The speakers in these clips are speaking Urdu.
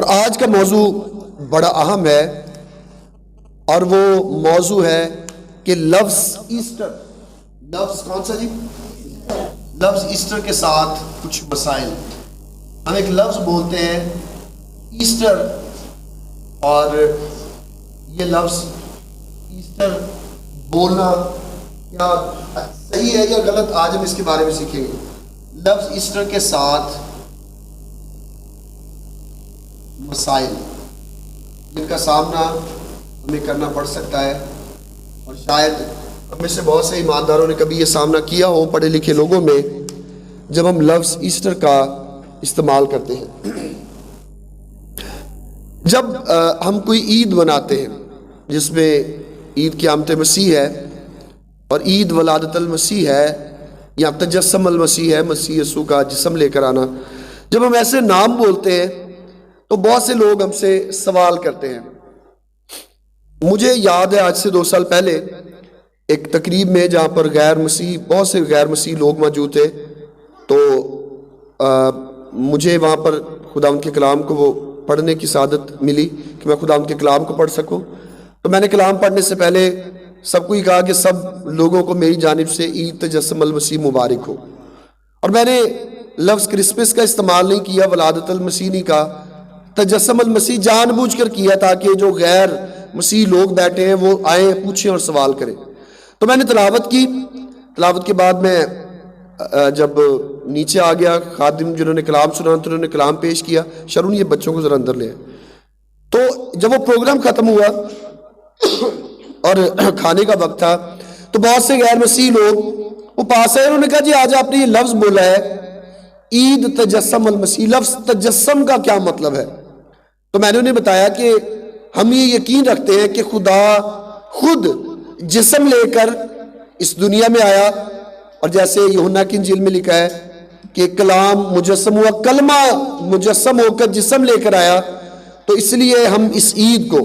اور آج کا موضوع بڑا اہم ہے، اور وہ موضوع ہے کہ لفظ ایسٹر، لفظ کون سا جی؟ لفظ ایسٹر کے ساتھ کچھ مسائل۔ ہم ایک لفظ بولتے ہیں ایسٹر، اور یہ لفظ ایسٹر بولنا کیا صحیح ہے یا غلط، آج ہم اس کے بارے میں سیکھیں گے۔ لفظ ایسٹر کے ساتھ مسائل جن کا سامنا ہمیں کرنا پڑ سکتا ہے، اور شاید ہم میں سے بہت سے ایمانداروں نے کبھی یہ سامنا کیا ہو پڑھے لکھے لوگوں میں، جب ہم لفظ ایسٹر کا استعمال کرتے ہیں۔ جب ہم کوئی عید مناتے ہیں جس میں عید قیامت مسیح ہے اور عید ولادت المسیح ہے یا تجسم المسیح ہے، مسیح یسوع کا جسم لے کر آنا، جب ہم ایسے نام بولتے ہیں تو بہت سے لوگ ہم سے سوال کرتے ہیں۔ مجھے یاد ہے آج سے 2 سال پہلے ایک تقریب میں جہاں پر بہت سے غیر مسیح لوگ موجود تھے، تو مجھے وہاں پر خداوند کے کلام کو وہ پڑھنے کی سعادت ملی کہ میں خداوند کے کلام کو پڑھ سکوں۔ تو میں نے کلام پڑھنے سے پہلے سب کو ہی کہا کہ سب لوگوں کو میری جانب سے عید تجسم المسیح مبارک ہو، اور میں نے لفظ کرسمس کا استعمال نہیں کیا، ولادت المسیح نہیں کہا، تجسم المسیح جان بوجھ کر کیا تاکہ جو غیر مسیح لوگ بیٹھے ہیں وہ آئیں، پوچھیں اور سوال کریں۔ تو میں نے تلاوت کی، تلاوت کے بعد میں جب نیچے آ گیا، خادم جنہوں نے کلام سنا تو انہوں نے کلام پیش کیا۔ شرون یہ بچوں کو ذرا اندر لے آئے۔ تو جب وہ پروگرام ختم ہوا اور کھانے کا وقت تھا تو بہت سے غیر مسیح لوگ وہ پاس آئے، انہوں نے کہا جی آج آپ نے یہ لفظ بولا ہے عید تجسم المسیح، لفظ تجسم کا کیا مطلب ہے؟ تو میں نے انہیں بتایا کہ ہم یہ یقین رکھتے ہیں کہ خدا خود جسم لے کر اس دنیا میں آیا، اور جیسے یوحنا کی انجیل میں لکھا ہے کہ کلام مجسم ہوا، کلمہ مجسم ہو کر جسم لے کر آیا، تو اس لیے ہم اس عید کو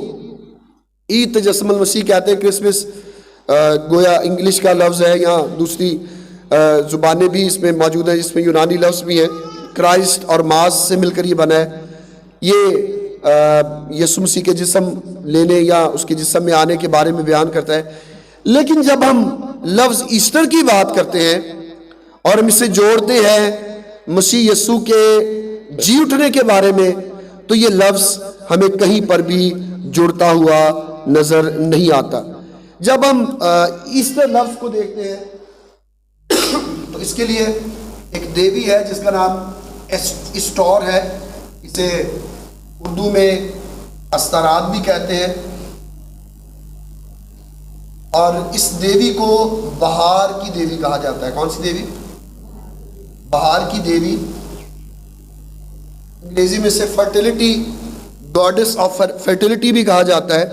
عید تجسم المسیح کہتے ہیں۔ کرسمس گویا انگلش کا لفظ ہے، یہاں دوسری زبانیں بھی اس میں موجود ہیں، جس میں یونانی لفظ بھی ہے، کرائسٹ اور ماس سے مل کر یہ بنا ہے۔ یہ یسوع مسیح کے جسم لینے یا اس کے جسم میں آنے کے بارے میں بیان کرتا ہے۔ لیکن جب ہم لفظ ایسٹر کی بات کرتے ہیں اور ہم اسے جوڑتے ہیں مسیح یسوع کے جی اٹھنے کے بارے میں، تو یہ لفظ ہمیں کہیں پر بھی جڑتا ہوا نظر نہیں آتا۔ جب ہم ایسٹر لفظ کو دیکھتے ہیں تو اس کے لیے ایک دیوی ہے جس کا نام اسٹور ہے، اسے اردو میں استارات بھی کہتے ہیں، اور اس دیوی کو بہار کی دیوی کہا جاتا ہے۔ کون سی دیوی؟ بہار کی دیوی، انگریزی میں سے فرٹیلٹی، گاڈس آف فرٹیلٹی بھی کہا جاتا ہے۔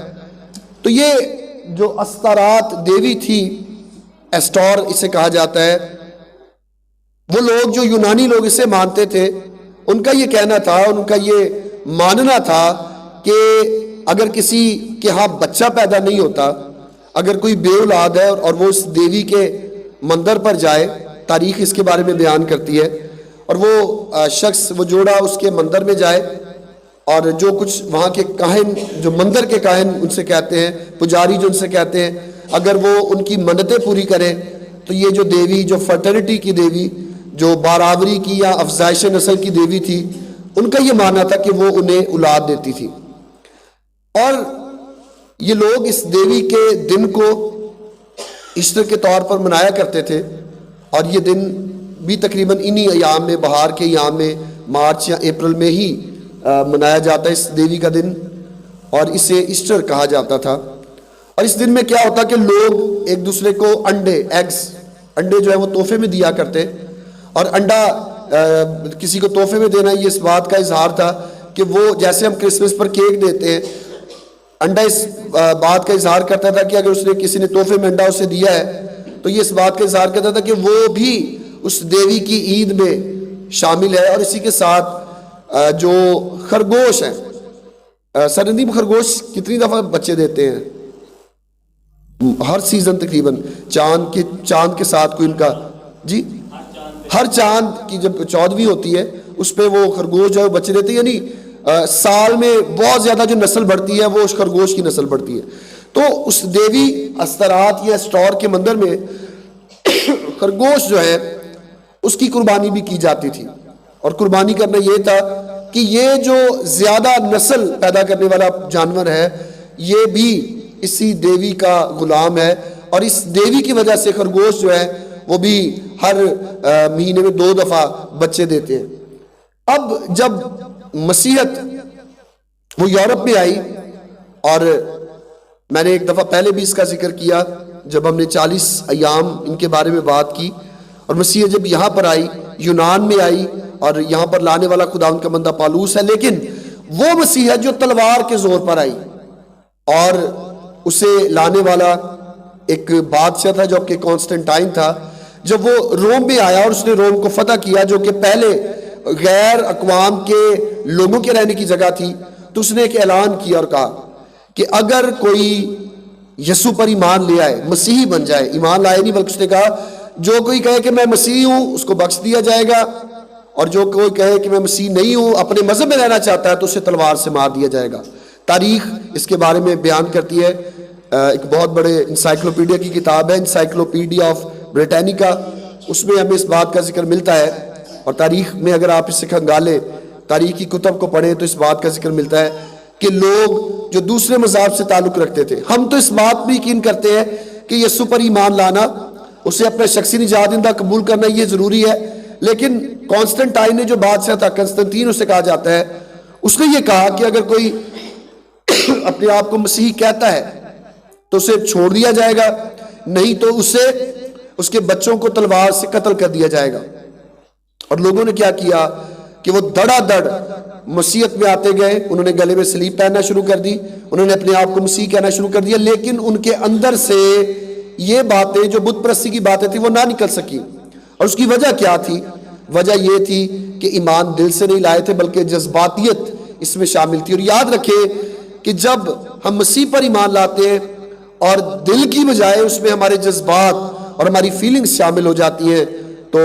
تو یہ جو استارات دیوی تھی، ایسٹور اسے کہا جاتا ہے، وہ لوگ جو یونانی لوگ اسے مانتے تھے، ان کا یہ کہنا تھا، ان کا یہ ماننا تھا کہ اگر کسی کے ہاں بچہ پیدا نہیں ہوتا، اگر کوئی بے اولاد ہے اور وہ اس دیوی کے مندر پر جائے، تاریخ اس کے بارے میں بیان کرتی ہے، اور وہ شخص، وہ جوڑا اس کے مندر میں جائے، اور جو کچھ وہاں کے کاہن، جو مندر کے کاہن ان سے کہتے ہیں، پجاری جو ان سے کہتے ہیں، اگر وہ ان کی منتیں پوری کریں تو یہ جو دیوی، جو فرٹیلٹی کی دیوی، جو باراوری کی یا افزائش نسل کی دیوی تھی، ان کا یہ ماننا تھا کہ وہ انہیں اولاد دیتی تھی۔ اور یہ لوگ اس دیوی کے دن کو ایسٹر کے طور پر منایا کرتے تھے، اور یہ دن بھی تقریباً انہی ایام میں، بہار کے ایام میں، مارچ یا اپریل میں ہی منایا جاتا ہے اس دیوی کا دن، اور اسے ایسٹر کہا جاتا تھا۔ اور اس دن میں کیا ہوتا کہ لوگ ایک دوسرے کو انڈے جو ہے وہ تحفے میں دیا کرتے، اور انڈا کسی کو تحفے میں دینا یہ اس بات کا اظہار تھا کہ وہ، جیسے ہم کرسمس پر کیک دیتے ہیں، انڈا اس بات کا اظہار کرتا تھا کہ اگر اس نے کسی نے تحفے میں انڈا اسے دیا ہے تو یہ اس بات کا اظہار کرتا تھا کہ وہ بھی اس دیوی کی عید میں شامل ہے۔ اور اسی کے ساتھ جو خرگوش ہیں، سرندیم خرگوش کتنی دفعہ بچے دیتے ہیں؟ ہر سیزن تقریباً، چاند کے ساتھ کوئی ان کا، جی ہر چاند کی جب 14ویں ہوتی ہے اس پہ وہ خرگوش جو ہے بچے دیتے ہیں، یعنی سال میں بہت زیادہ جو نسل بڑھتی ہے وہ اس خرگوش کی نسل بڑھتی ہے. تو اس دیوی استرات یا اسٹور کے مندر میں خرگوش جو ہے اس کی قربانی بھی کی جاتی تھی. اور قربانی کرنا یہ تھا کہ یہ جو زیادہ نسل پیدا کرنے والا جانور ہے یہ بھی اسی دیوی کا غلام ہے, اور اس دیوی کی وجہ سے خرگوش جو ہے وہ بھی ہر مہینے میں 2 دفعہ بچے دیتے ہیں. اب جب مسیحیت وہ یورپ میں آئی, اور میں نے ایک دفعہ پہلے بھی اس کا ذکر کیا جب ہم نے 40 ایام ان کے بارے میں بات کی, اور مسیحیت جب یہاں پر آئی, یونان میں آئی, اور یہاں پر لانے والا خداوند کا بندہ پالوس ہے, لیکن وہ مسیحیت جو تلوار کے زور پر آئی, اور اسے لانے والا ایک بادشاہ تھا جو کہ کانسٹنٹائن تھا. جب وہ روم میں آیا اور اس نے روم کو فتح کیا جو کہ پہلے غیر اقوام کے لوگوں کے رہنے کی جگہ تھی, تو اس نے ایک اعلان کیا اور کہا کہ اگر کوئی یسوع پر ایمان لے آئے, مسیحی بن جائے, ایمان لائے نہیں بلکہ اس نے کہا جو کوئی کہے کہ میں مسیحی ہوں اس کو بخش دیا جائے گا, اور جو کوئی کہے کہ میں مسیح نہیں ہوں اپنے مذہب میں رہنا چاہتا ہے تو اسے تلوار سے مار دیا جائے گا. تاریخ اس کے بارے میں بیان کرتی ہے, ایک بہت بڑے انسائکلوپیڈیا کی کتاب ہے, انسائکلوپیڈیا آف بریٹینیکا, اس میں ہمیں اس بات کا ذکر ملتا ہے. اور تاریخ میں اگر آپ اسے کھنگالیں, تاریخ کی کتب کو پڑھیں تو اس بات کا ذکر ملتا ہے کہ لوگ جو دوسرے مذاہب سے تعلق رکھتے تھے, ہم تو اس بات بھی یقین کرتے ہیں کہ یسوع پر ایمان لانا, اسے اپنا شخصی نجات دہندہ قبول کرنا یہ ضروری ہے, لیکن کانسٹنٹائن نے جو بادشاہ تھا کنستنطین اسے کہا جاتا ہے, اس نے یہ کہا کہ اگر کوئی اپنے آپ کو مسیحی کہتا ہے تو اسے چھوڑ دیا جائے گا, نہیں تو اسے اس کے بچوں کو تلوار سے قتل کر دیا جائے گا. اور لوگوں نے کیا کیا کہ وہ دڑا دڑ مسیحیت میں آتے گئے, انہوں نے گلے میں سلیب پہننا شروع کر دی, انہوں نے اپنے آپ کو مسیح کہنا شروع کر دیا, لیکن ان کے اندر سے یہ باتیں جو بت پرستی کی باتیں تھیں وہ نہ نکل سکی. اور اس کی وجہ کیا تھی؟ وجہ یہ تھی کہ ایمان دل سے نہیں لائے تھے بلکہ جذباتیت اس میں شامل تھی. اور یاد رکھیں کہ جب ہم مسیح پر ایمان لاتے ہیں اور دل کی بجائے اس میں ہمارے جذبات اور ہماری فیلنگز شامل ہو جاتی ہیں تو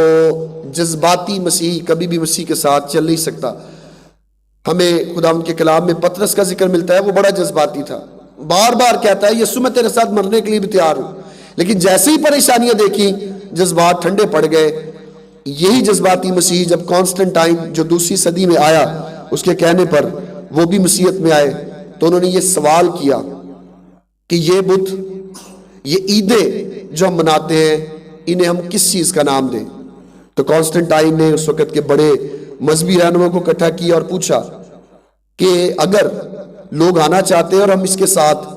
جذباتی مسیح کبھی بھی مسیح کے ساتھ چل نہیں سکتا. ہمیں خداوند کے کلام میں پطرس کا ذکر ملتا ہے, وہ بڑا جذباتی تھا, بار بار کہتا ہے یسوع میں تیرے ساتھ مرنے کے لیے بھی تیار ہوں, لیکن جیسے ہی پریشانیاں دیکھی جذبات ٹھنڈے پڑ گئے. یہی جذباتی مسیح جب کانسٹنٹائن جو دوسری صدی میں آیا اس کے کہنے پر وہ بھی مسیحیت میں آئے تو انہوں نے یہ سوال کیا کہ یہ بت, یہ عیدیں جو ہم مناتے ہیں انہیں ہم کس چیز کا نام دیں. تو کانسٹنٹائن نے اس وقت کے بڑے مذہبی رہنما کو اکٹھا کیا اور پوچھا کہ اگر لوگ آنا چاہتے ہیں اور ہم اس کے ساتھ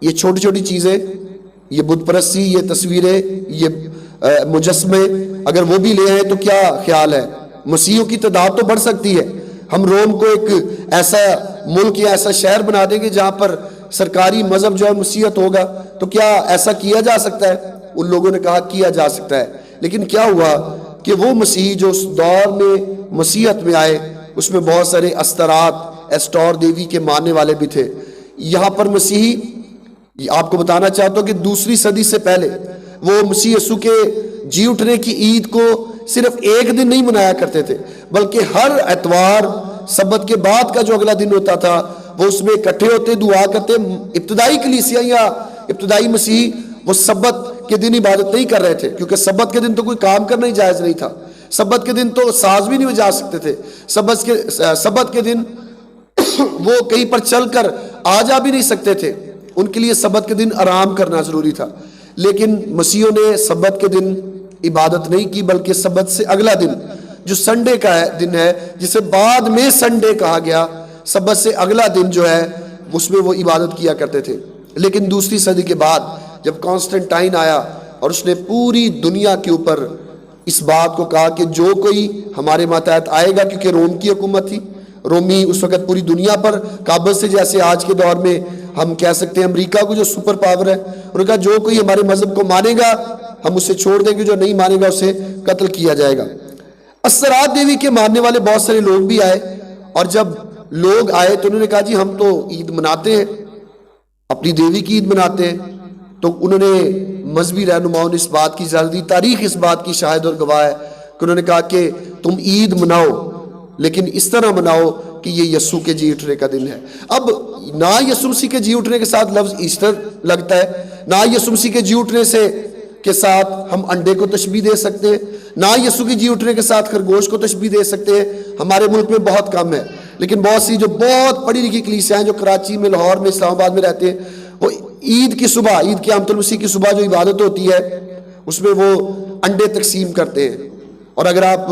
یہ چھوٹی چھوٹی چیزیں, یہ بت پرستی, یہ تصویریں, یہ مجسمے اگر وہ بھی لے آئیں تو کیا خیال ہے؟ مسیحیوں کی تعداد تو بڑھ سکتی ہے. ہم روم کو ایک ایسا ملک یا ایسا شہر بنا دیں گے جہاں پر سرکاری مذہب جو ہے مسیحیت ہوگا, تو کیا ایسا کیا جا سکتا ہے؟ ان لوگوں نے کہا کیا جا سکتا ہے. لیکن کیا ہوا کہ وہ مسیحی جو اس دور میں مسیحیت میں آئے اس میں بہت سارے استرات, ایسٹور دیوی کے ماننے والے بھی تھے. یہاں پر مسیحی, آپ کو بتانا چاہتا ہوں کہ دوسری صدی سے پہلے وہ مسیح یسوع کے جی اٹھنے کی عید کو صرف ایک دن نہیں منایا کرتے تھے بلکہ ہر اتوار سبت کے بعد کا جو اگلا دن ہوتا تھا وہ اس میں اکٹھے ہوتے, دعا کرتے. ابتدائی کلیسیاں یا ابتدائی مسیحی وہ سبت کے دن عبادت نہیں کر رہے تھے کیونکہ سبت کے دن تو کوئی کام کرنا ہی جائز نہیں تھا. سبت کے دن تو ساز بھی نہیں بجا سکتے تھے. سبت کے دن وہ کہیں پر چل کر آ جا بھی نہیں سکتے تھے, ان کے لیے سبت کے دن آرام کرنا ضروری تھا. لیکن مسیحیوں نے سبت کے دن عبادت نہیں کی بلکہ سبت سے اگلا دن جو سنڈے کا دن ہے جسے بعد میں سنڈے کہا گیا, سبت سے اگلا دن جو ہے اس میں وہ عبادت کیا کرتے تھے. لیکن دوسری صدی کے بعد جب کانسٹنٹائن آیا اور اس نے پوری دنیا کے اوپر اس بات کو کہا کہ جو کوئی ہمارے ماتحت آئے گا, کیونکہ روم کی حکومت تھی, رومی اس وقت پوری دنیا پر قابض سے, جیسے آج کے دور میں ہم کہہ سکتے ہیں امریکہ کو جو سپر پاور ہے, انہوں نے کہا جو کوئی ہمارے مذہب کو مانے گا ہم اسے چھوڑ دیں گے, جو نہیں مانے گا اسے قتل کیا جائے گا. استرات دیوی کے ماننے والے بہت سارے لوگ بھی آئے, اور جب لوگ آئے تو انہوں نے کہا جی ہم تو عید مناتے ہیں, اپنی دیوی کی عید مناتے ہیں. تو انہوں نے مذہبی رہنماؤں نے اس بات کی اجازت دی, تاریخ اس بات کی شاہد اور گواہ ہے کہ انہوں نے کہا کہ تم عید مناؤ لیکن اس طرح مناؤ کہ یہ یسوع کے جی اٹھنے کا دن ہے۔ اب نہ یسوع مسیح کے جی اٹھنے کے ساتھ لفظ ایسٹر لگتا ہے، نہ یسوع مسیح کے جی اٹھنے کے ساتھ ہم انڈے کو تشبیہ دے سکتے ہیں، نہ یسوع کے جی اٹھنے کے ساتھ خرگوش کو تشبیہ دے سکتے ہیں۔ ہمارے ملک میں بہت کم ہے، لیکن بہت سی جو بہت پڑھی لکھی کلیسیاں ہیں جو کراچی میں، لاہور میں، اسلام آباد میں رہتے ہیں، وہ عید کی صبح، عید قیامت المسیح کی صبح جو عبادت ہوتی ہے اس میں وہ انڈے تقسیم کرتے ہیں۔ اور اگر آپ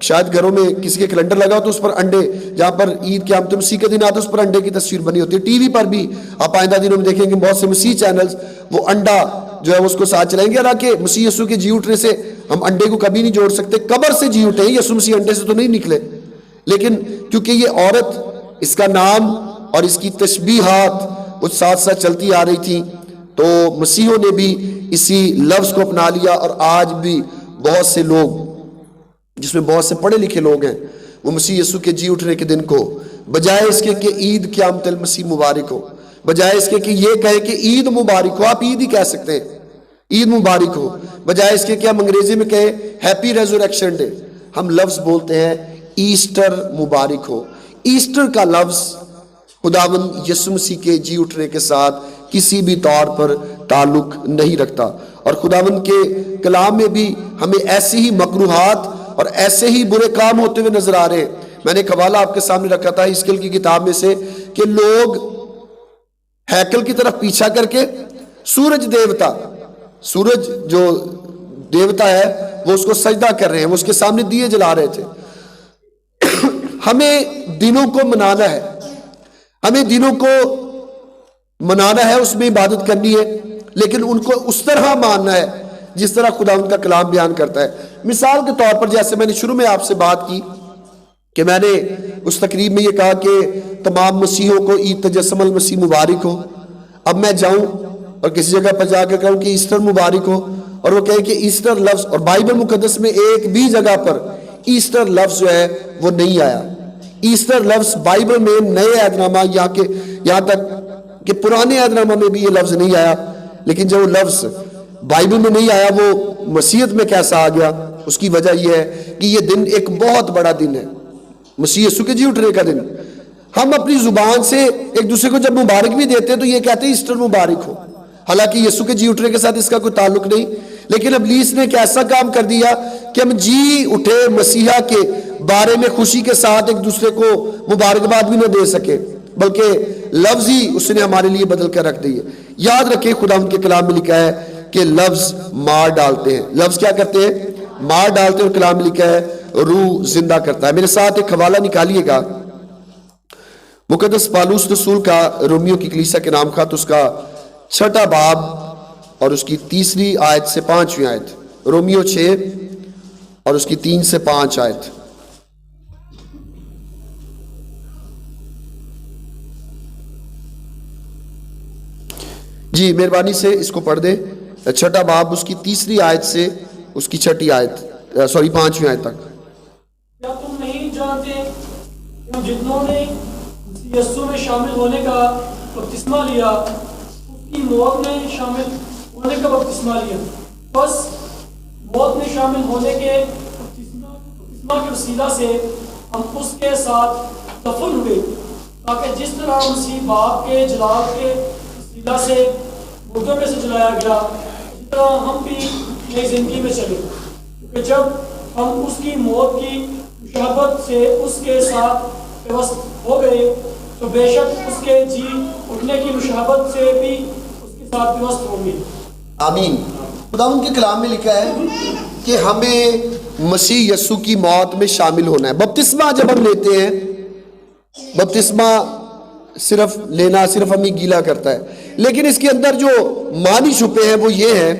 شاید گھروں میں کسی کے کیلنڈر لگا ہو تو اس پر انڈے، جہاں پر عید قیامت مسیح کے دن آتا ہے اس پر انڈے کی تصویر بنی ہوتی ہے۔ ٹی وی پر بھی آپ آئندہ دنوں میں دیکھیں گے بہت سے مسیح چینلز وہ انڈا جو ہے اس کو ساتھ چلائیں گے۔ حالانکہ مسیح یسوع کے جی اٹھنے سے ہم انڈے کو کبھی نہیں جوڑ سکتے، قبر سے جی اٹھے، یسوع مسیح انڈے سے تو نہیں نکلے، لیکن کیونکہ یہ عورت، اس کا نام اور اس کی تشبیہات اس ساتھ ساتھ چلتی آ رہی تھی، تو مسیحوں نے بھی اسی لفظ کو اپنا لیا۔ اور آج بھی بہت سے لوگ، جس میں بہت سے پڑھے لکھے لوگ ہیں، وہ مسیح یسوع کے جی اٹھنے کے دن کو بجائے اس کے کہ عید قیامت المسیح مبارک ہو، بجائے اس کے کہ یہ کہے کہ عید مبارک ہو، آپ عید ہی کہہ سکتے ہیں، عید مبارک ہو، بجائے اس کے کہ ہم انگریزی میں کہیں ہیپی ریزوریکشن ڈے، ہم لفظ بولتے ہیں ایسٹر مبارک ہو۔ ایسٹر کا لفظ خداوند یسوع مسیح کے جی اٹھنے کے ساتھ کسی بھی طور پر تعلق نہیں رکھتا، اور خداوند کے کلام میں بھی ہمیں ایسی ہی مکروہات اور ایسے ہی برے کام ہوتے ہوئے نظر آ رہے ہیں۔ میں نے ایک حوالہ آپ کے سامنے رکھا تھا ہزقیل کی کتاب میں سے کہ لوگ ہیکل کی طرف پیچھا کر کے سورج دیوتا، سورج جو دیوتا ہے وہ اس کو سجدہ کر رہے ہیں، وہ اس کے سامنے دیے جلا رہے تھے۔ ہمیں دنوں کو منانا ہے، ہمیں دنوں کو منانا ہے، اس میں عبادت کرنی ہے، لیکن ان کو اس طرح ماننا ہے جس طرح خدا ان کا کلام بیان کرتا ہے۔ مثال کے طور پر جیسے میں نے شروع میں آپ سے بات کی کہ میں نے اس تقریب میں یہ کہا کہ تمام مسیحوں کو عید تجسم المسیح مبارک ہو۔ اب میں جاؤں اور کسی جگہ پر جا کے کہوں کہ ایسٹر مبارک ہو، اور وہ کہے کہ ایسٹر لفظ، اور بائبل مقدس میں ایک بھی جگہ پر ایسٹر لفظ جو ہے وہ نہیں آیا۔ ایسٹر لفظ بائبل میں نئے عہد نامہ یہاں تک کہ پرانے عہد نامہ میں بھی یہ لفظ نہیں آیا، لیکن جو لفظ بائبل میں نہیں آیا وہ مسیحیت میں کیسا آ گیا؟ اس کی وجہ یہ ہے کہ یہ دن ایک بہت بڑا دن ہے، مسیح یسوع کے جی اٹھنے کا دن۔ ہم اپنی زبان سے ایک دوسرے کو جب مبارک بھی دیتے ہیں تو یہ کہتے ہیں ایسٹر مبارک ہو، حالانکہ یسوع کے جی اٹھنے کے ساتھ اس کا کوئی تعلق نہیں۔ لیکن ابلیس نے ایک ایسا کام کر دیا کہ ہم جی اٹھے مسیحا کے بارے میں خوشی کے ساتھ ایک دوسرے کو مبارکباد بھی نہ دے سکے، بلکہ لفظ ہی اس نے ہمارے لیے بدل کر رکھ دی ہے۔ یاد رکھیں خدا ان کے کلام میں لکھا ہے کہ لفظ مار ڈالتے ہیں۔ لفظ کیا کرتے ہیں؟ مار ڈالتے ہیں، اور کلام میں لکھا ہے روح زندہ کرتا ہے۔ میرے ساتھ ایک حوالہ نکالیے گا، مقدس پالوس رسول کا رومیو کی کلیسا کے نام خط، اس کا 6 باب اور اس کی 3 آیت سے 5 آیت، رومیو 6 اور اس کی 3 سے 5 آیت۔ جی مہربانی سے اس کو پڑھ دیں، 6 باب اس کی 3 آیت سے اس کی 6 آیت 5 آیت تک۔ کیا تم نہیں جانتے کہ جتنوں نے یسوع میں شامل ہونے کا بپتسمہ لیا اس کی موت میں شامل ہونے کا بپتسمہ لیا، بس موت میں شامل ہونے کے بپتسمہ کے وسیلہ سے ہم اس کے ساتھ دفن ہوئے، تاکہ جس طرح مسیح باپ کے جلال کے وسیلہ سے مردوں میں سے جلایا گیا، اسی طرح ہم بھی نئی زندگی میں چلے، کیونکہ جب ہم اس کی موت کی مشابہت سے اس کے ساتھ پیوست ہو گئے تو بے شک اس کے جی اٹھنے کی مشابہت سے بھی اس کے ساتھ پیوست ہوں گے۔ آمین۔ خدا ان کے کلام میں لکھا ہے کہ ہمیں مسیح یسوع کی موت میں شامل ہونا ہے۔ بپتسمہ جب ہم لیتے ہیں، بپتسمہ صرف لینا صرف ہمیں گیلا کرتا ہے، لیکن اس کے اندر جو معنی چھپے ہیں وہ یہ ہے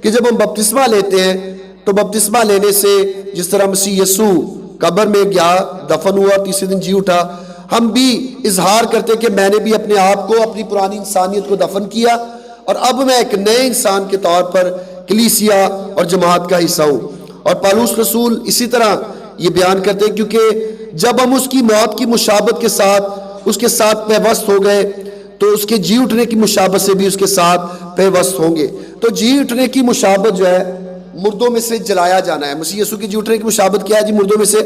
کہ جب ہم بپتسمہ لیتے ہیں تو بپتسمہ لینے سے جس طرح مسیح یسوع قبر میں گیا، دفن ہوا، تیسرے دن جی اٹھا، ہم بھی اظہار کرتے کہ میں نے بھی اپنے آپ کو، اپنی پرانی انسانیت کو دفن کیا، اور اب میں ایک نئے انسان کے طور پر کلیسیا اور جماعت کا حصہ ہوں۔ اور پالوس رسول اسی طرح یہ بیان کرتے ہیں، کیونکہ جب ہم اس کی موت کی مشابہت کے ساتھ اس کے ساتھ پیوست ہو گئے تو اس کے جی اٹھنے کی مشابہت سے بھی اس کے ساتھ پیوست ہوں گے۔ تو جی اٹھنے کی مشابہت جو ہے مردوں میں سے جلایا جانا ہے۔ مسیح یسوع کی جی اٹھنے کی مشابہت کیا ہے؟ جی مردوں میں سے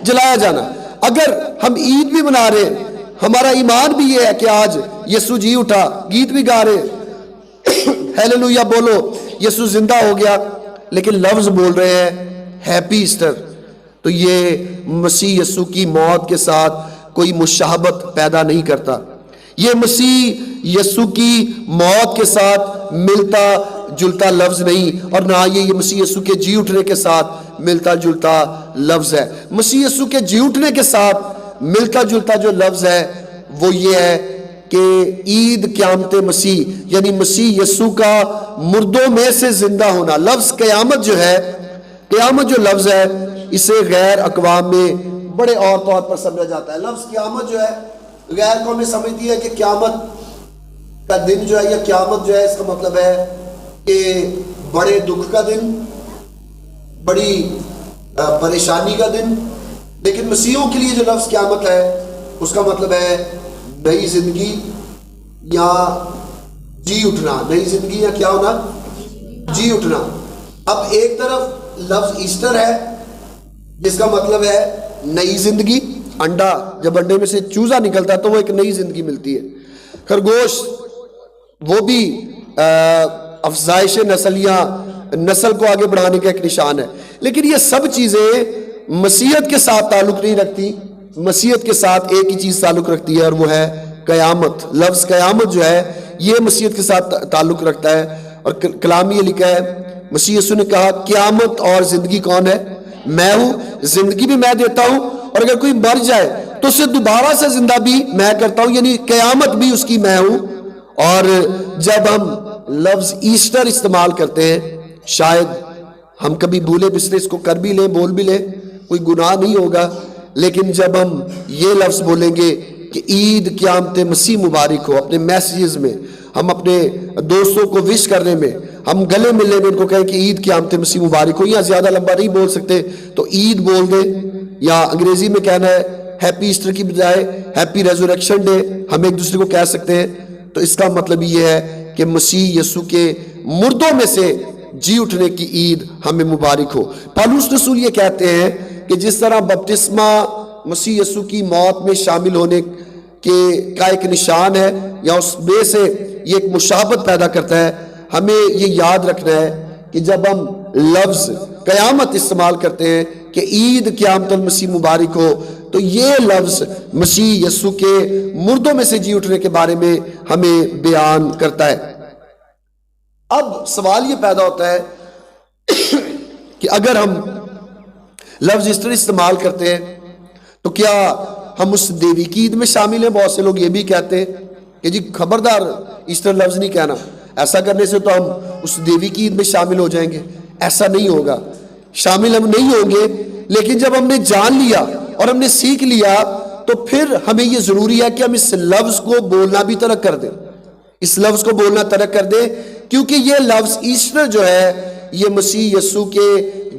جلایا جانا۔ اگر ہم عید بھی منا رہے ہیں، ہمارا ایمان بھی یہ ہے کہ آج یسوع جی اٹھا، گیت بھی گا رہے ہیلیلویا بولو یسوع زندہ ہو گیا، لیکن لفظ بول رہے ہیں ہیپی ایسٹر، تو یہ مسیح یسوع کی موت کے ساتھ کوئی مشابہت پیدا نہیں کرتا، یہ مسیح یسوع کی موت کے ساتھ ملتا جلتا لفظ نہیں، اور نہ یہ مسیح یسوع کے جی اٹھنے کے ساتھ ملتا جلتا لفظ ہے۔ مسیح یسوع کے جی اٹھنے کے ساتھ ملتا جلتا جو لفظ ہے وہ یہ ہے کہ عید قیامت مسیح، یعنی مسیح یسوع کا مردوں میں سے زندہ ہونا۔ لفظ قیامت جو ہے، قیامت جو لفظ ہے، اسے غیر اقوام میں بڑے اور طور پر سمجھا جاتا ہے۔ لفظ قیامت جو ہے غیر قومیں سمجھتی ہے کہ قیامت کا دن جو ہے یا قیامت جو ہے اس کا مطلب ہے کہ بڑے دکھ کا دن، بڑی پریشانی کا دن، لیکن مسیحوں کے لیے جو لفظ قیامت ہے اس کا مطلب ہے نئی زندگی یا جی اٹھنا، نئی زندگی یا کیا ہونا، جی اٹھنا۔ اب ایک طرف لفظ ایسٹر ہے جس کا مطلب ہے نئی زندگی، انڈا جب انڈے میں سے چوزا نکلتا ہے تو وہ ایک نئی زندگی ملتی ہے، خرگوش وہ بھی افزائش نسل یا نسل کو آگے بڑھانے کا ایک نشان ہے، لیکن یہ سب چیزیں مسیحیت کے ساتھ تعلق نہیں رکھتی، مسیحیت کے ساتھ ایک ہی چیز تعلق رکھتی ہے اور وہ ہے قیامت۔ لفظ قیامت جو ہے یہ مسیحیت کے ساتھ تعلق رکھتا ہے، اور کلام یہ لکھا ہے مسیح یسوع نے کہا قیامت اور زندگی کون ہے؟ میں ہوں، زندگی بھی میں دیتا ہوں، اور اگر کوئی مر جائے تو اسے دوبارہ سے زندہ بھی میں کرتا ہوں، یعنی قیامت بھی اس کی میں ہوں۔ اور جب ہم لفظ ایسٹر استعمال کرتے ہیں، شاید ہم کبھی بھولے بسرے اس کو کر بھی لیں، بول بھی لیں، کوئی گناہ نہیں ہوگا، لیکن جب ہم یہ لفظ بولیں گے کہ عید قیامت مسیح مبارک ہو، اپنے میسیجز میں ہم اپنے دوستوں کو وش کرنے میں، ہم گلے ملنے میں ان کو کہیں کہ عید قیامت مسیح مبارک ہو، یا زیادہ لمبا نہیں بول سکتے تو عید بول دیں، یا انگریزی میں کہنا ہے ہیپی ایسٹر کی بجائے ہیپی ریزوریکشن ڈے ہم ایک دوسرے کو کہہ سکتے ہیں، تو اس کا مطلب یہ ہے کہ مسیح یسوع کے مردوں میں سے جی اٹھنے کی عید ہمیں مبارک ہو۔ پالوس رسول یہ کہتے ہیں کہ جس طرح بپتسمہ مسیح یسوع کی موت میں شامل ہونے کا ایک نشان ہے، یا اس میں سے یہ ایک مشابہت پیدا کرتا ہے، ہمیں یہ یاد رکھنا ہے کہ جب ہم لفظ قیامت استعمال کرتے ہیں کہ عید قیامت المسیح مبارک ہو، تو یہ لفظ مسیح یسوع کے مردوں میں سے جی اٹھنے کے بارے میں ہمیں بیان کرتا ہے۔ اب سوال یہ پیدا ہوتا ہے کہ اگر ہم لفظ ایسٹر استعمال کرتے ہیں تو کیا ہم اس دیوی کی عید میں شامل ہیں؟ بہت سے لوگ یہ بھی کہتے ہیں کہ جی خبردار ایسٹر لفظ نہیں کہنا، ایسا کرنے سے تو ہم اس دیوی کی عید میں شامل ہو جائیں گے۔ ایسا نہیں ہوگا، شامل ہم نہیں ہوں گے، لیکن جب ہم نے جان لیا اور ہم نے سیکھ لیا تو پھر ہمیں یہ ضروری ہے کہ ہم اس لفظ کو بولنا بھی ترک کر دیں، اس لفظ کو بولنا ترک کر دیں، کیونکہ یہ لفظ ایسٹر جو ہے یہ مسیح یسوع کے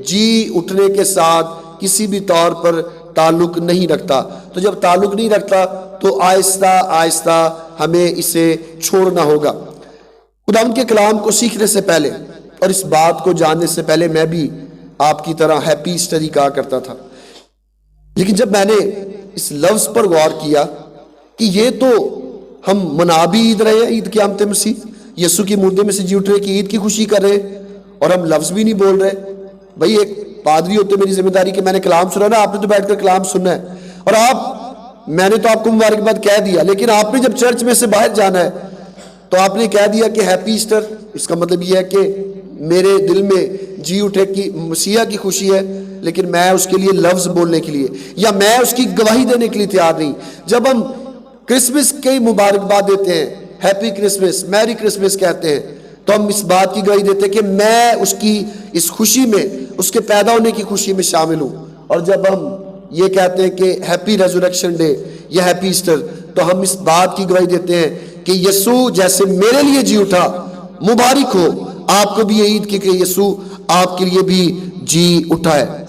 جی اٹھنے کے ساتھ کسی بھی طور پر تعلق نہیں رکھتا۔ تو جب تعلق نہیں رکھتا تو آہستہ آہستہ ہمیں اسے چھوڑنا ہوگا۔ خداوند کے کلام کو سیکھنے سے پہلے اور اس بات کو جاننے سے پہلے میں بھی آپ کی طرح ہیپی ایسٹر ہی کہا کرتا تھا، لیکن جب میں نے اس لفظ پر غور کیا کہ یہ تو ہم منا بھی عید رہے ہیں، عید قیامت مسیح یسوع کی مردے میں سے جی اٹھنے کی عید کی خوشی کر رہے ہیں، اور ہم لفظ بھی نہیں بول رہے۔ بھائی ایک پادری ہوتے میری ذمہ داری کہ میں نے کلام سنا نا، آپ نے تو بیٹھ کر کلام سننا ہے، اور میں نے تو آپ کو مبارکباد کہہ دیا، لیکن آپ نے جب چرچ میں سے باہر جانا ہے تو آپ نے کہہ دیا کہ ہیپی ایسٹر، اس کا مطلب یہ ہے کہ میرے دل میں جی اٹھے کی مسیح کی خوشی ہے، لیکن میں اس کے لیے لفظ بولنے کے لیے یا میں اس کی گواہی دینے کے لیے تیار نہیں۔ جب ہم کرسمس کی مبارکباد دیتے ہیں، ہیپی کرسمس، میری کرسمس کہتے ہیں، تو ہم اس بات کی گواہی دیتے ہیں کہ میں اس کی اس خوشی میں، اس کے پیدا ہونے کی خوشی میں شامل ہوں۔ اور جب ہم یہ کہتے ہیں کہ ہیپی ریزوریکشن ڈے یا ہیپی ایسٹر، تو ہم اس بات کی گواہی دیتے ہیں کہ یسوع جیسے میرے لیے جی اٹھا، مبارک ہو آپ کو بھی یہ عید کی کہ یسوع آپ کے لیے بھی جی اٹھا ہے۔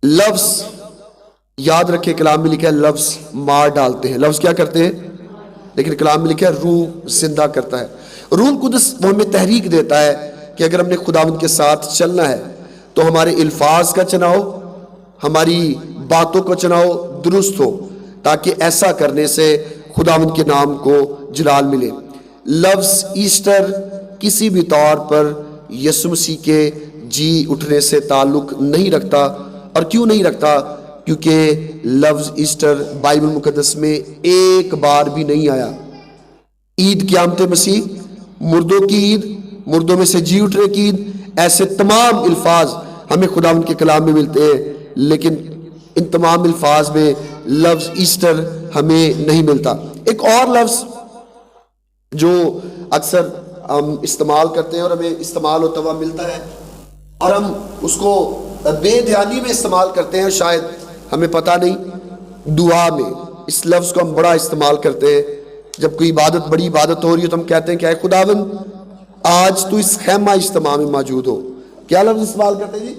لفظ یاد رکھے، کلام میں لکھا ہے لفظ مار ڈالتے ہیں، لفظ کیا کرتے ہیں؟ لیکن کلام میں لکھا ہے روح زندہ کرتا ہے۔ روح القدس وہ ہمیں تحریک دیتا ہے کہ اگر ہم نے خداوند کے ساتھ چلنا ہے تو ہمارے الفاظ کا چناؤ، ہماری باتوں کو چناؤ درست ہو، تاکہ ایسا کرنے سے خداوند کے نام کو جلال ملے۔ لفظ ایسٹر کسی بھی طور پر یسوع مسیح کے جی اٹھنے سے تعلق نہیں رکھتا۔ اور کیوں نہیں رکھتا؟ کیونکہ لفظ ایسٹر بائبل مقدس میں ایک بار بھی نہیں آیا۔ عید قیامت مسیح، مردوں کی عید، مردوں میں سے جی اٹھنے کی عید، ایسے تمام الفاظ ہمیں خداوند کے کلام میں ملتے ہیں، لیکن ان تمام الفاظ میں لفظ ایسٹر ہمیں نہیں ملتا۔ ایک اور لفظ جو اکثر ہم استعمال کرتے ہیں اور ہمیں استعمال ہوتا ہوا ملتا ہے، اور ہم اس کو بے دھیانی میں استعمال کرتے ہیں، شاید ہمیں پتہ نہیں، دعا میں اس لفظ کو ہم بڑا استعمال کرتے ہیں۔ جب کوئی عبادت، بڑی عبادت ہو رہی ہے تو ہم کہتے ہیں کہ اے خداوند آج تو اس خیمہ اجتماع میں موجود ہو۔ کیا لفظ استعمال کرتے ہیں جی؟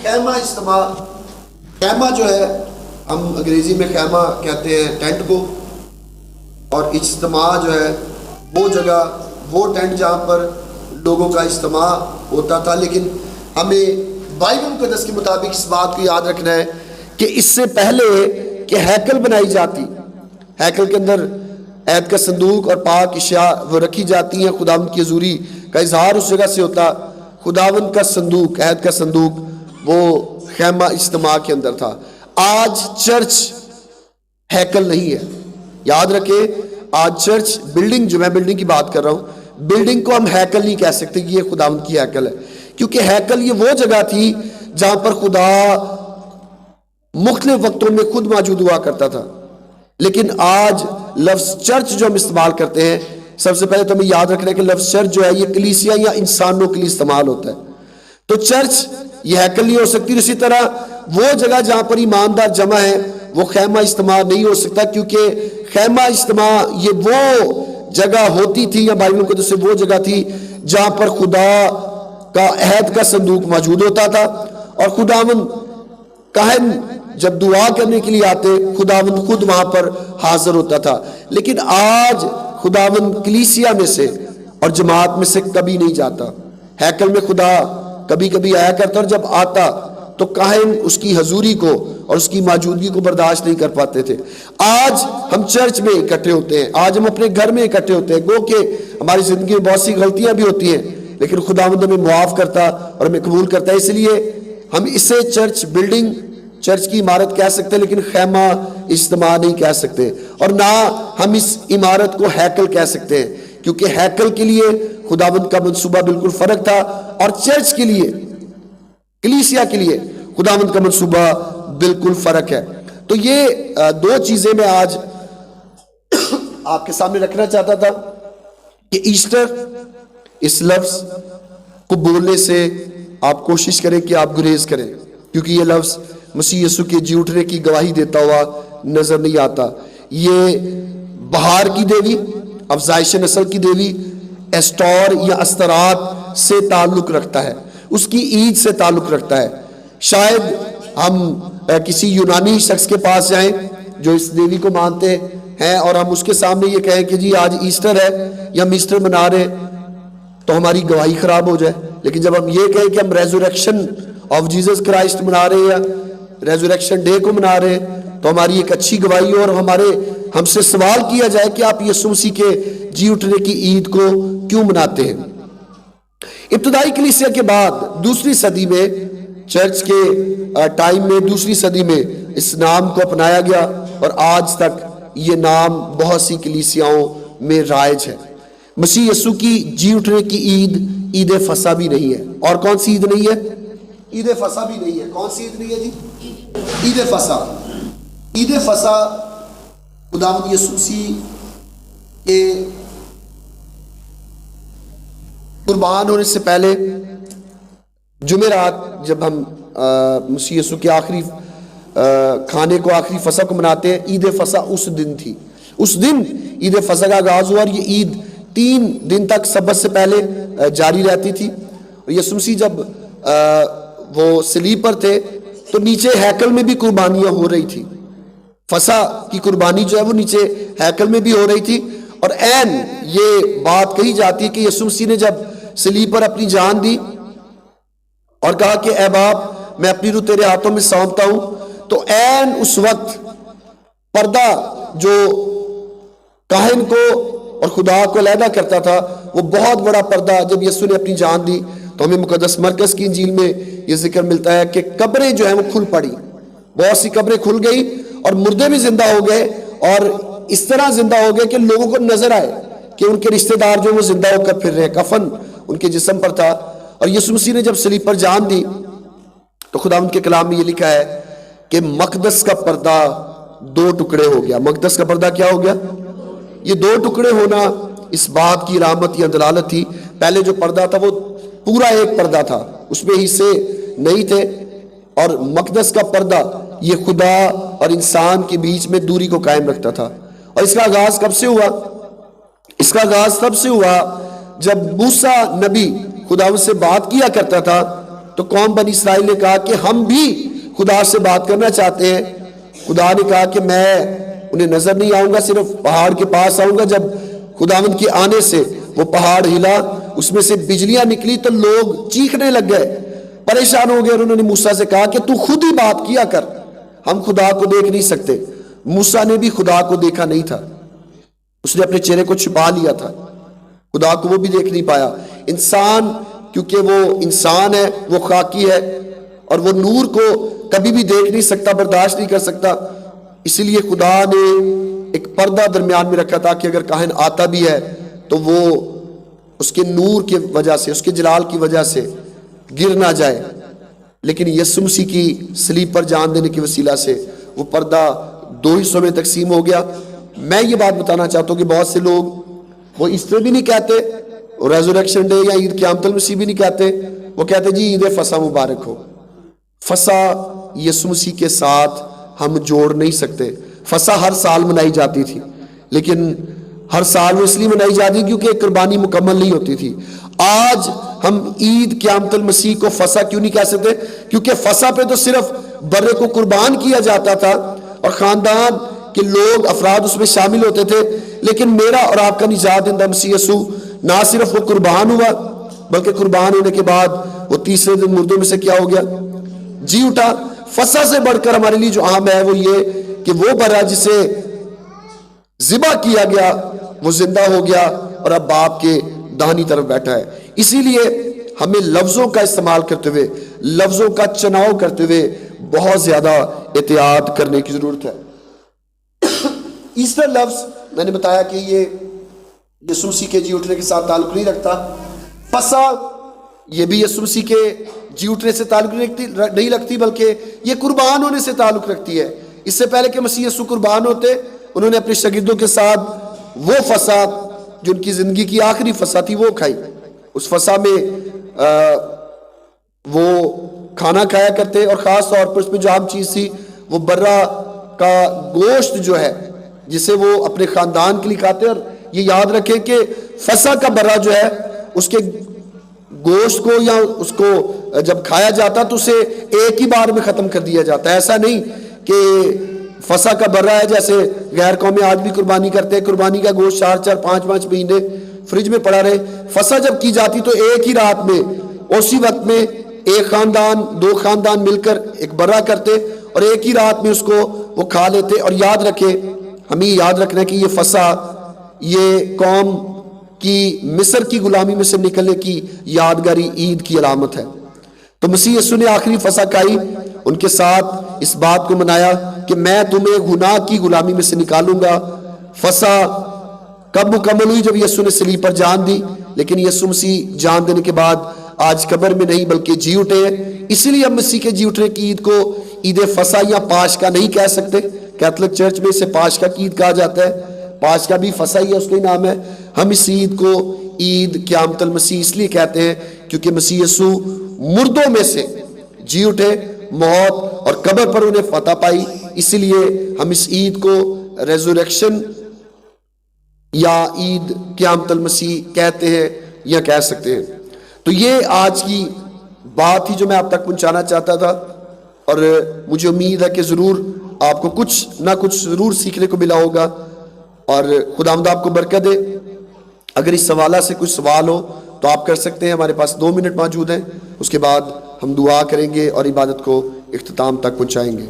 خیمہ اجتماع۔ خیمہ جو ہے، ہم انگریزی میں خیمہ کہتے ہیں ٹینٹ کو، اور اجتماع جو ہے وہ جگہ، وہ ٹینٹ جہاں پر لوگوں کا اجتماع ہوتا تھا۔ لیکن ہمیں بائبل مقدس کے مطابق اس بات کو یاد رکھنا ہے کہ اس سے پہلے کہ ہیکل بنائی جاتی، ہیکل کے اندر عہد کا صندوق اور پاک اشیاء وہ رکھی جاتی ہیں، خداوند کی حضوری کا اظہار اس جگہ سے ہوتا۔ خداوند کا صندوق، عہد کا صندوق، وہ خیمہ اجتماع کے اندر تھا۔ آج چرچ ہیکل نہیں ہے، یاد رکھیں، آج چرچ بلڈنگ، جو میں بلڈنگ کی بات کر رہا ہوں، بلڈنگ کو ہم ہیکل نہیں کہہ سکتے کہ یہ خداوند کی ہیکل ہے، کیونکہ ہیکل یہ وہ جگہ تھی جہاں پر خدا مختلف وقتوں میں خود موجود ہوا کرتا تھا۔ لیکن آج لفظ چرچ جو ہم استعمال کرتے ہیں، سب سے پہلے تو ہمیں یاد رکھنا ہے کہ لفظ چرچ جو ہے یہ کلیسیا یا انسانوں کے لیے استعمال ہوتا ہے۔ تو چرچ یہ ہیکل نہیں ہو سکتی۔ اسی طرح وہ جگہ جہاں پر ایماندار جمع ہے وہ خیمہ اجتماع نہیں ہو سکتا، کیونکہ خیمہ اجتماع یہ وہ جگہ ہوتی تھی، یا بائبل مقدس سے وہ جگہ تھی جہاں پر خدا کا عہد کا صندوق موجود ہوتا تھا، اور خداوند کاہن جب دعا کرنے کے لیے آتے خداوند خود وہاں پر حاضر ہوتا تھا۔ لیکن آج خداوند کلیسیا میں سے اور جماعت میں سے کبھی نہیں جاتا۔ ہیکل میں خدا کبھی کبھی آیا کرتا، اور جب آتا تو کاہن اس کی حضوری کو اور اس کی موجودگی کو برداشت نہیں کر پاتے تھے۔ آج ہم چرچ میں اکٹھے ہوتے ہیں، آج ہم اپنے گھر میں اکٹھے ہوتے ہیں، گو کہ ہماری زندگی میں بہت سی غلطیاں بھی ہوتی ہیں، لیکن خداوند ہمیں معاف کرتا اور ہمیں قبول کرتا ہے۔ اس لیے ہم اسے چرچ بلڈنگ، چرچ کی عمارت کہہ سکتے ہیں، لیکن خیمہ اجتماع نہیں کہہ سکتے، اور نہ ہم اس عمارت کو ہیکل کہہ سکتے ہیں، کیونکہ ہیکل کے لیے خداوند کا منصوبہ بالکل فرق تھا، اور چرچ کے لیے، کلیسیا کے لیے خداوند کا منصوبہ بالکل فرق ہے۔ تو یہ دو چیزیں میں آج آپ کے سامنے رکھنا چاہتا تھا کہ ایسٹر، اس لفظ کو بولنے سے آپ کوشش کریں کہ آپ گریز کریں، کیونکہ یہ لفظ مسیح یسوع کے جی اٹھنے کی گواہی دیتا ہوا نظر نہیں آتا۔ یہ بہار کی دیوی، افزائش نسل کی دیوی ایسٹور یا استرات سے تعلق رکھتا ہے، اس کی عید سے تعلق رکھتا ہے۔ شاید ہم کسی یونانی شخص کے پاس جائیں جو اس دیوی کو مانتے ہیں، اور ہم اس کے سامنے یہ کہیں کہ جی آج ایسٹر ہے یا ہم ایسٹر منا رہے ہیں، تو ہماری گواہی خراب ہو جائے۔ لیکن جب ہم یہ کہیں کہ ہم ریزوریکشن آف جیزس کرائسٹ منا رہے ہیں یا ریزوریکشن ڈے کو منا رہے ہیں، تو ہماری ایک اچھی گواہی ہو، اور ہم سے سوال کیا جائے کہ آپ یسوع مسیح کے جی اٹھنے کی عید کو کیوں مناتے ہیں۔ ابتدائی کلیسیا کے بعد دوسری صدی میں، چرچ کے ٹائم میں، دوسری صدی میں اس نام کو اپنایا گیا، اور آج تک یہ نام بہت سی کلیسیاؤں میں رائج ہے۔ مسیح یسوع کی جی اٹھنے کی عید عید فصح بھی نہیں ہے۔ اور کون سی عید نہیں ہے؟ عید فصح بھی نہیں ہے۔ کون سی عید نہیں ہے جی؟ عید فصح۔ عید فصح خداوند یسوع مسیح کے قربان ہونے سے پہلے جمعرات، جب ہم مسیح یسوع کے آخری کھانے کو، آخری فصح کو مناتے ہیں، عید فصح اس دن تھی۔ اس دن عید فصح کا آغاز ہوا، اور یہ عید 3 دن تک سبت سے پہلے جاری رہتی تھی۔ اور یسوع مسیح جب وہ صلیب پر تھے تو نیچے ہیکل میں بھی قربانیاں ہو رہی تھی۔ فصح کی قربانی جو ہے وہ نیچے ہیکل میں بھی ہو رہی تھی، اور عین یہ بات کہی جاتی ہے کہ یسوع مسیح نے جب صلیب پر اپنی جان دی اور کہا کہ اے باپ، میں اپنی روح تیرے ہاتھوں میں سونپتا ہوں، تو عین اس وقت پردہ جو کاہن کو اور خدا کو علیحدہ کرتا تھا، وہ بہت بڑا پردہ جب یسوع نے اپنی جان دی تو ہمیں مقدس مرکز کی انجیل میں یہ ذکر ملتا ہے کہ قبریں جو ہیں وہ کھل پڑی، بہت سی قبریں کھل گئی اور مردے بھی زندہ ہو گئے، اور اس طرح زندہ ہو گئے کہ لوگوں کو نظر آئے کہ ان کے رشتہ دار جو وہ زندہ ہو کر پھر رہے، کفن ان کے جسم پر تھا۔ اور یسوع مسیح نے جب صلیب پر جان دی تو خدا ان کے کلام میں یہ لکھا ہے کہ مقدس کا پردہ دو ٹکڑے ہو گیا۔ مقدس کا پردہ کیا ہو گیا؟ یہ دو ٹکڑے ہونا اس بات کی علامت یا دلالت تھی۔ پہلے جو پردہ تھا وہ پورا ایک پردہ تھا، اس میں حصے نہیں تھے، اور مقدس کا پردہ یہ خدا اور انسان کے بیچ میں دوری کو قائم رکھتا تھا۔ اور اس کا آغاز کب سے ہوا؟ اس کا آغاز تب سے ہوا جب موسیٰ نبی خدا سے بات کیا کرتا تھا تو قوم بنی اسرائیل نے کہا کہ ہم بھی خدا سے بات کرنا چاہتے ہیں۔ خدا نے کہا کہ میں انہیں نظر نہیں آؤں گا، صرف پہاڑ کے پاس آؤں گا۔ جب خداوند کے آنے سے وہ پہاڑ ہلا، اس میں سے بجلیاں نکلی تو لوگ چیخنے لگ گئے، پریشان ہو گئے، اور انہوں نے موسیٰ سے کہا کہ تو خود ہی بات کیا کر، ہم خدا کو دیکھ نہیں سکتے۔ موسیٰ نے بھی خدا کو دیکھا نہیں تھا، اس نے اپنے چہرے کو چھپا لیا تھا، خدا کو وہ بھی دیکھ نہیں پایا۔ انسان کیونکہ وہ انسان ہے، وہ خاکی ہے، اور وہ نور کو کبھی بھی دیکھ نہیں سکتا، برداشت نہیں کر سکتا، اسی لیے خدا نے ایک پردہ درمیان میں رکھا تھا کہ اگر کاہن آتا بھی ہے تو وہ اس کے نور کی وجہ سے، اس کے جلال کی وجہ سے گر نہ جائے۔ لیکن یسوع مسیح کی صلیب پر جان دینے کی وسیلہ سے وہ پردہ دو حصوں میں تقسیم ہو گیا۔ میں یہ بات بتانا چاہتا ہوں کہ بہت سے لوگ وہ ایسٹر بھی نہیں کہتے، ریزوریکشن ڈے یا عید قیامت المسیح بھی نہیں کہتے، وہ کہتے جی عید فصح مبارک ہو۔ فصح یسوع مسیح کے ساتھ ہم جوڑ نہیں سکتے۔ فصح ہر سال منائی جاتی تھی، لیکن ہر سال وہ اس لیے منائی جاتی کیونکہ قربانی مکمل نہیں ہوتی تھی۔ آج ہم عید قیامت المسیح کو فصح کیوں نہیں کہہ سکتے؟ کیونکہ فصح پہ تو صرف برے کو قربان کیا جاتا تھا اور خاندان کے لوگ، افراد اس میں شامل ہوتے تھے، لیکن میرا اور آپ کا نجات دہندہ مسیح یسوع نہ صرف وہ قربان ہوا بلکہ قربان ہونے کے بعد وہ تیسرے دن مردوں میں سے کیا ہو گیا؟ جی اٹھا۔ فصح سے بڑھ کر ہمارے لیے جو عام ہے وہ یہ کہ وہ برا جسے ذبح کیا گیا وہ زندہ ہو گیا اور اب باپ کے داہنی طرف بیٹھا ہے۔ اسی لیے ہمیں لفظوں کا استعمال کرتے ہوئے، لفظوں کا چناؤ کرتے ہوئے بہت زیادہ احتیاط کرنے کی ضرورت ہے۔ ایسٹر لفظ میں نے بتایا کہ یہ یسوع مسیح کے جی اٹھنے کے ساتھ تعلق نہیں رکھتا۔ فصح یہ بھی یسوع مسیح کے جی اٹھنے سے تعلق نہیں رکھتی بلکہ یہ قربان ہونے سے تعلق رکھتی ہے۔ اس سے پہلے کہ مسیح یسوع قربان ہوتے، انہوں نے اپنے شاگردوں کے ساتھ وہ فصح جو ان کی زندگی کی آخری فصح تھی وہ کھائی۔ اس فصح میں وہ کھانا کھایا کرتے، اور خاص طور پر اس میں جو عام چیز تھی وہ برا کا گوشت جو ہے جسے وہ اپنے خاندان کے لیے کھاتے۔ اور یہ یاد رکھیں کہ فصح کا برا جو ہے اس کے گوشت کو یا اس کو جب کھایا جاتا تو اسے ایک ہی بار میں ختم کر دیا جاتا ہے۔ ایسا نہیں کہ فصح کا برا ہے جیسے غیر قومیں آج بھی قربانی کرتے ہیں، قربانی کا گوشت 4 5 مہینے فریج میں پڑا رہے۔ فصح جب کی جاتی تو ایک ہی رات میں، اسی وقت میں ایک خاندان، دو خاندان مل کر ایک برا کرتے اور ایک ہی رات میں اس کو وہ کھا لیتے۔ اور یاد رکھیں، ہمیں یاد رکھنا ہے کہ یہ فصح یہ قوم کی مصر کی غلامی میں سے نکلنے کی یادگاری عید کی علامت ہے۔ تو مسیح یسوع نے آخری فصح کھائی، ان کے ساتھ اس بات کو منایا کہ میں تمہیں گناہ کی غلامی میں سے نکالوں گا۔ فصح کب مکمل ہوئی؟ جب یسوع نے صلیب پر جان دی، لیکن یسوع مسیح جان دینے کے بعد آج قبر میں نہیں بلکہ جی اٹھے ہیں۔ اسی لیے ہم مسیح کے جی اٹھنے کی عید کو عید فصح یا پاشکا نہیں کہہ سکتے۔ کیتھولک چرچ میں اسے پاشکا کی عید کہا جاتا ہے، پاشکا بھی فصح ہی ہے، اس کا ہی نام ہے۔ ہم اس عید کو عید قیامت المسیح اس لیے کہتے ہیں کیونکہ مسیح یسوع مردوں میں سے جی اٹھے، موت اور قبر پر انہیں فتح پائی، اسی لیے ہم اس عید کو ریزوریکشن یا عید قیامت المسیح کہتے ہیں یا کہہ سکتے ہیں۔ تو یہ آج کی بات تھی جو میں آپ تک پہنچانا چاہتا تھا، اور مجھے امید ہے کہ ضرور آپ کو کچھ نہ کچھ ضرور سیکھنے کو ملا ہوگا، اور خداوند آپ کو برکت دے۔ اگر اس حوالے سے کچھ سوال ہو تو آپ کر سکتے ہیں، ہمارے پاس 2 منٹ موجود ہیں، اس کے بعد ہم دعا کریں گے اور عبادت کو اختتام تک پہنچائیں گے۔